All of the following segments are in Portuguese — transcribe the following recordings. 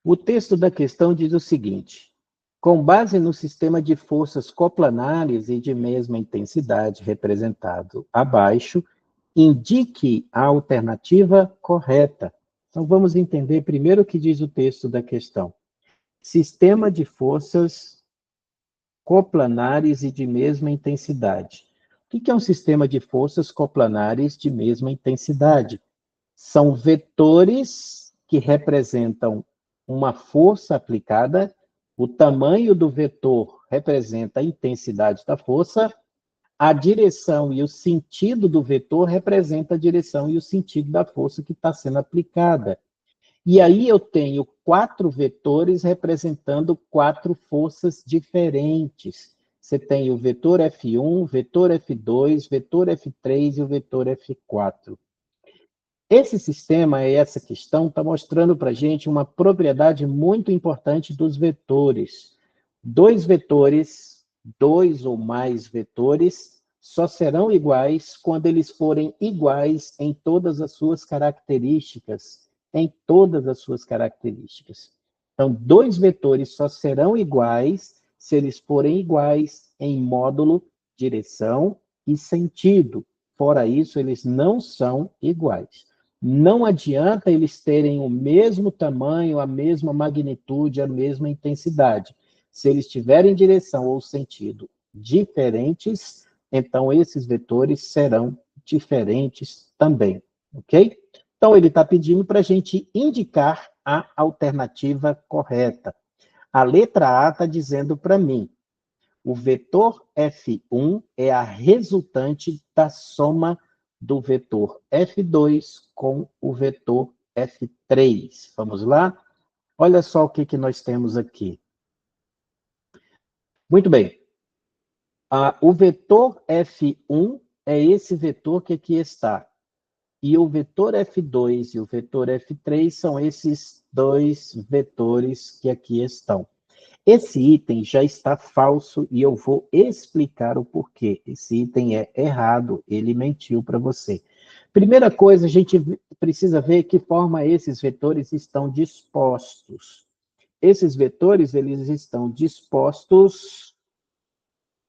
O texto da questão diz o seguinte: com base no sistema de forças coplanares e de mesma intensidade representado abaixo, indique a alternativa correta. Então, vamos entender primeiro o que diz o texto da questão. Sistema de forças coplanares e de mesma intensidade. O que é um sistema de forças coplanares de mesma intensidade? São vetores que representam uma força aplicada, o tamanho do vetor representa a intensidade da força, a direção e o sentido do vetor representa a direção e o sentido da força que está sendo aplicada. E aí eu tenho 4 vetores representando 4 forças diferentes. Você tem o vetor F1, vetor F2, vetor F3 e o vetor F4. Esse sistema, essa questão, está mostrando para a gente uma propriedade muito importante dos vetores. 2 vetores, 2 ou mais vetores, só serão iguais quando eles forem iguais em todas as suas características. Em todas as suas características. Então, 2 vetores só serão iguais se eles forem iguais em módulo, direção e sentido. Fora isso, eles não são iguais. Não adianta eles terem o mesmo tamanho, a mesma magnitude, a mesma intensidade. Se eles tiverem direção ou sentido diferentes, então esses vetores serão diferentes também, ok? Então ele está pedindo para a gente indicar a alternativa correta. A letra A está dizendo para mim, o vetor F1 é a resultante da soma do vetor F2 com o vetor F3. Vamos lá? Olha só o que nós temos aqui. Muito bem. O vetor F1 é esse vetor que aqui está. E o vetor F2 e o vetor F3 são esses 2 vetores que aqui estão. Esse item já está falso e eu vou explicar o porquê. Esse item é errado, ele mentiu para você. Primeira coisa, a gente precisa ver que forma esses vetores estão dispostos. Esses vetores, eles estão dispostos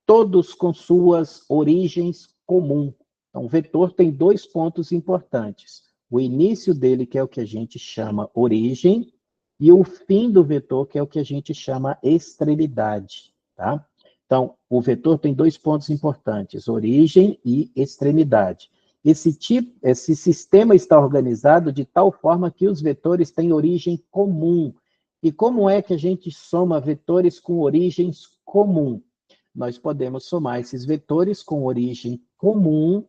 todos com suas origens comuns. Então, o vetor tem 2 pontos importantes. O início dele, que é o que a gente chama origem, e o fim do vetor, que é o que a gente chama extremidade, tá? Então, o vetor tem 2 pontos importantes, origem e extremidade. Esse sistema está organizado de tal forma que os vetores têm origem comum. E como é que a gente soma vetores com origens comum? Nós podemos somar esses vetores com origem comum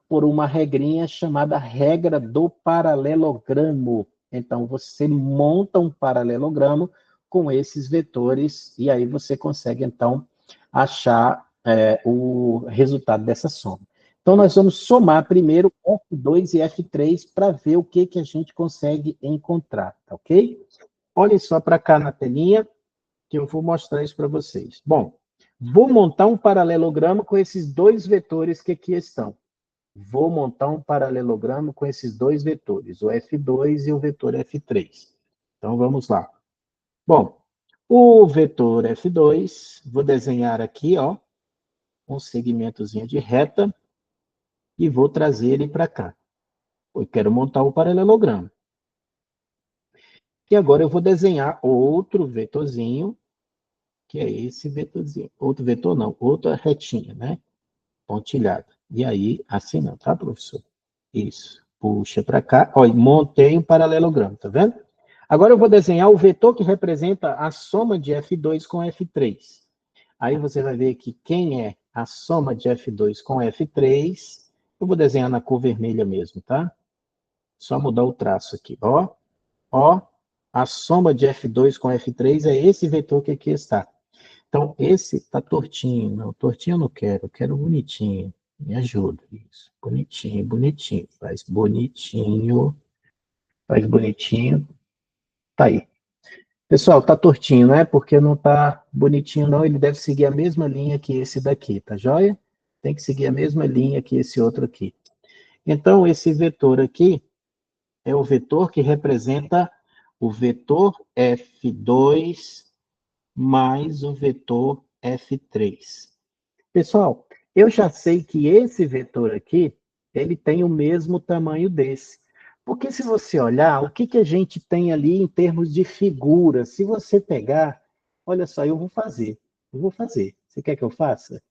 por uma regrinha chamada regra do paralelogramo. Então, você monta um paralelogramo com esses vetores e aí você consegue, então, achar o resultado dessa soma. Então, nós vamos somar primeiro F2 e F3 para ver o que a gente consegue encontrar, tá ok? Olhem só para cá na telinha, que eu vou mostrar isso para vocês. Bom, vou montar um paralelogramo com esses 2 vetores que aqui estão. Vou montar um paralelogramo com esses 2 vetores, o F2 e o vetor F3. Então, vamos lá. Bom, o vetor F2, vou desenhar aqui, ó, um segmentozinho de reta e vou trazer ele para cá. Eu quero montar o paralelogramo. E agora eu vou desenhar outro vetorzinho, que é esse vetorzinho. Outro vetor não, outra retinha, né? Pontilhada. E aí, assim não, tá, professor? Isso. Puxa para cá. Olha, montei um paralelogramo, tá vendo? Agora eu vou desenhar o vetor que representa a soma de F2 com F3. Aí você vai ver que quem é a soma de F2 com F3, eu vou desenhar na cor vermelha mesmo, tá? Só mudar o traço aqui, ó. Ó, a soma de F2 com F3 é esse vetor que aqui está. Então, esse está tortinho. Não, tortinho eu não quero, eu quero bonitinho. Me ajuda. Isso. Bonitinho, bonitinho. Faz bonitinho. Faz bonitinho. Tá aí. Pessoal, tá tortinho, não é porque não tá bonitinho, não. Ele deve seguir a mesma linha que esse daqui, tá joia? Tem que seguir a mesma linha que esse outro aqui. Então, esse vetor aqui é o vetor que representa o vetor F2 mais o vetor F3. Pessoal, eu já sei que esse vetor aqui, ele tem o mesmo tamanho desse. Porque se você olhar, o que, que a gente tem ali em termos de figura? Se você pegar, olha só, eu vou fazer. Eu vou fazer. Você quer que eu faça?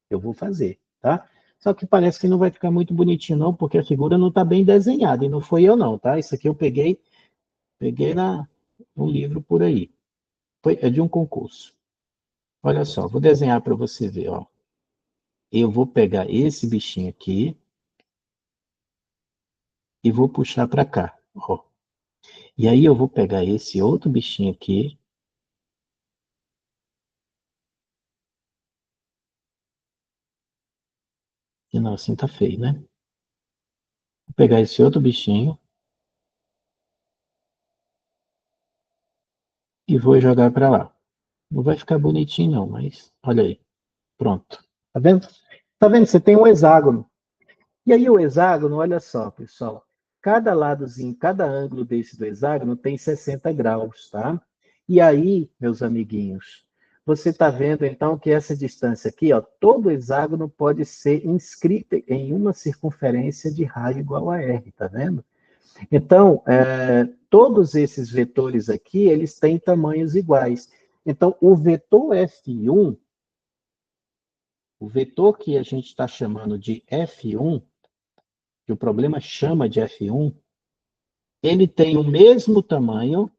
Eu vou fazer, tá? Só que parece que não vai ficar muito bonitinho, não, porque a figura não está bem desenhada. E não foi eu, não, tá? Isso aqui eu peguei no livro por aí. É de um concurso. Olha só, vou desenhar para você ver, ó. Eu vou pegar esse bichinho aqui e vou puxar para cá, ó. E aí eu vou pegar esse outro bichinho aqui. E não, assim tá feio, né? Vou pegar esse outro bichinho e vou jogar para lá. Não vai ficar bonitinho, não, mas olha aí. Pronto. Tá vendo? Tá vendo? Você tem um hexágono. E aí o hexágono, olha só, pessoal. Cada ladozinho, cada ângulo desse do hexágono tem 60 graus, tá? E aí, meus amiguinhos, você está vendo então que essa distância aqui, ó, todo hexágono pode ser inscrito em uma circunferência de raio igual a r, tá vendo? Então, todos esses vetores aqui, eles têm tamanhos iguais. Então, o vetor F1, o vetor que a gente está chamando de F1, que o problema chama de F1, ele tem o mesmo tamanho,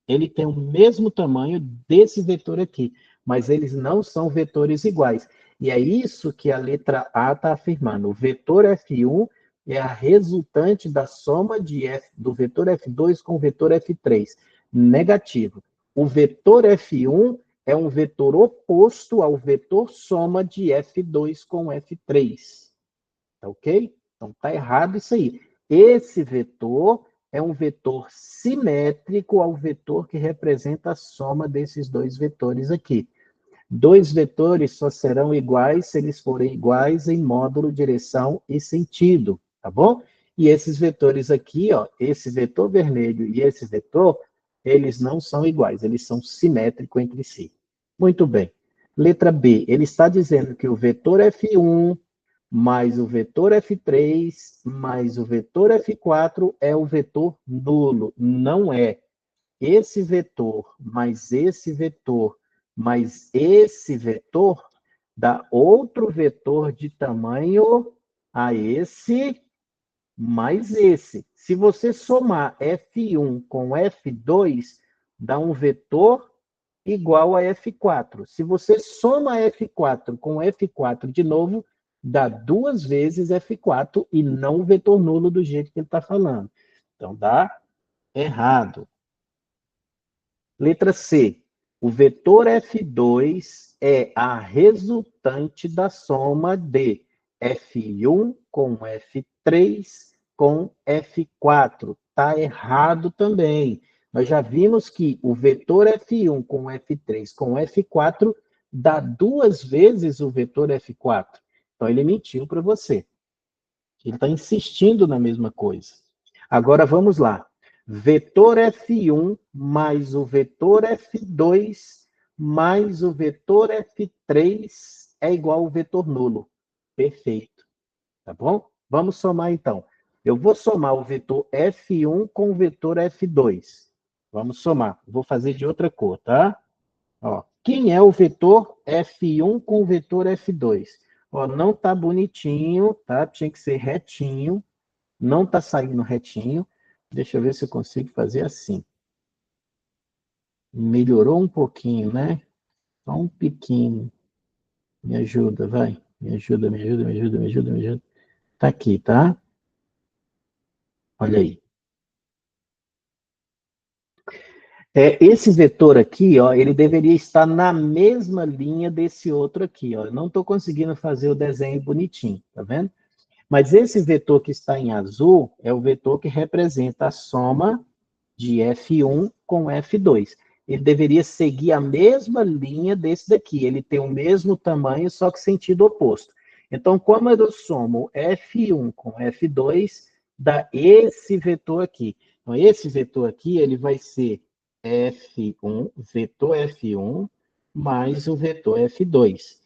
ele tem o mesmo tamanho desse vetor aqui, mas eles não são vetores iguais. E é isso que a letra A está afirmando. O vetor F1 é a resultante da soma do vetor F2 com o vetor F3. Negativo. O vetor F1 é um vetor oposto ao vetor soma de F2 com F3. Tá ok? Então tá errado isso aí. Esse vetor é um vetor simétrico ao vetor que representa a soma desses dois vetores aqui. Dois vetores só serão iguais se eles forem iguais em módulo, direção e sentido, tá bom? E esses vetores aqui, ó, esse vetor vermelho e esse vetor, eles não são iguais, eles são simétricos entre si. Muito bem. Letra B, ele está dizendo que o vetor F1 mais o vetor F3 mais o vetor F4 é o vetor nulo. Não é. Esse vetor mais esse vetor mais esse vetor dá outro vetor de tamanho a esse mais esse. Se você somar F1 com F2, dá um vetor igual a F4. Se você soma F4 com F4 de novo, dá duas vezes F4 e não o vetor nulo do jeito que ele está falando. Então, dá errado. Letra C. O vetor F2 é a resultante da soma de F1 com F3 com F4. Está errado também. Nós já vimos que o vetor F1 com F3 com F4 dá duas vezes o vetor F4. Então, ele mentiu para você. Ele está insistindo na mesma coisa. Agora, vamos lá. Vetor F1 mais o vetor F2 mais o vetor F3 é igual ao vetor nulo. Perfeito. Tá bom? Vamos somar, então. Eu vou somar o vetor F1 com o vetor F2. Vamos somar. Vou fazer de outra cor, tá? Ó, quem é o vetor F1 com o vetor F2? Ó, não tá bonitinho, tá? Tinha que ser retinho. Não tá saindo retinho. Deixa eu ver se eu consigo fazer assim. Melhorou um pouquinho, né? Só um piquinho. Me ajuda, vai. Me ajuda, me ajuda, me ajuda, me ajuda, me ajuda. Tá aqui, tá? Olha aí. Esse vetor aqui, ó, ele deveria estar na mesma linha desse outro aqui, ó. Eu não estou conseguindo fazer o desenho bonitinho, tá vendo? Mas esse vetor que está em azul é o vetor que representa a soma de F1 com F2. Ele deveria seguir a mesma linha desse daqui. Ele tem o mesmo tamanho, só que sentido oposto. Então, como eu somo F1 com F2, dá esse vetor aqui. Então, esse vetor aqui, ele vai ser F1, vetor F1, mais o vetor F2.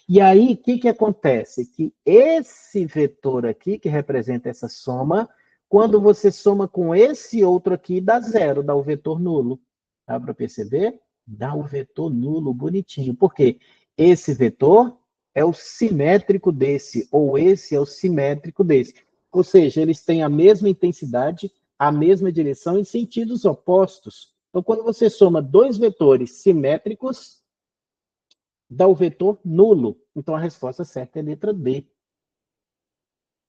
E aí, o que acontece? Que esse vetor aqui, que representa essa soma, quando você soma com esse outro aqui, dá zero, dá o vetor nulo. Dá para perceber? Dá o vetor nulo bonitinho. Por quê? Esse vetor é o simétrico desse, ou esse é o simétrico desse. Ou seja, eles têm a mesma intensidade, a mesma direção em sentidos opostos. Então, quando você soma dois vetores simétricos, dá o vetor nulo. Então, a resposta certa é a letra D.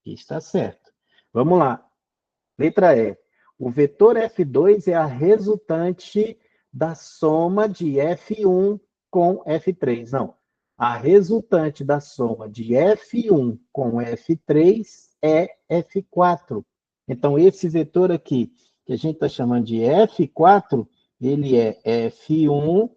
Está certo. Vamos lá. Letra E. O vetor F2 é a resultante da soma de F1 com F3. Não. A resultante da soma de F1 com F3 é F4. Então, esse vetor aqui, que a gente está chamando de F4, ele é F1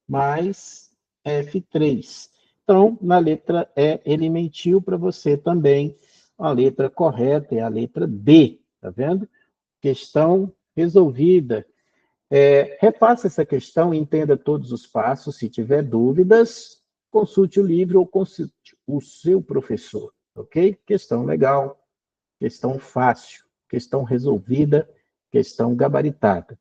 mais F3. Então, na letra E, ele mentiu para você também. A letra correta é a letra D, tá vendo? Questão resolvida. Repasse essa questão, entenda todos os passos. Se tiver dúvidas, consulte o livro ou consulte o seu professor, ok? Questão legal, questão fácil, questão resolvida, questão gabaritada.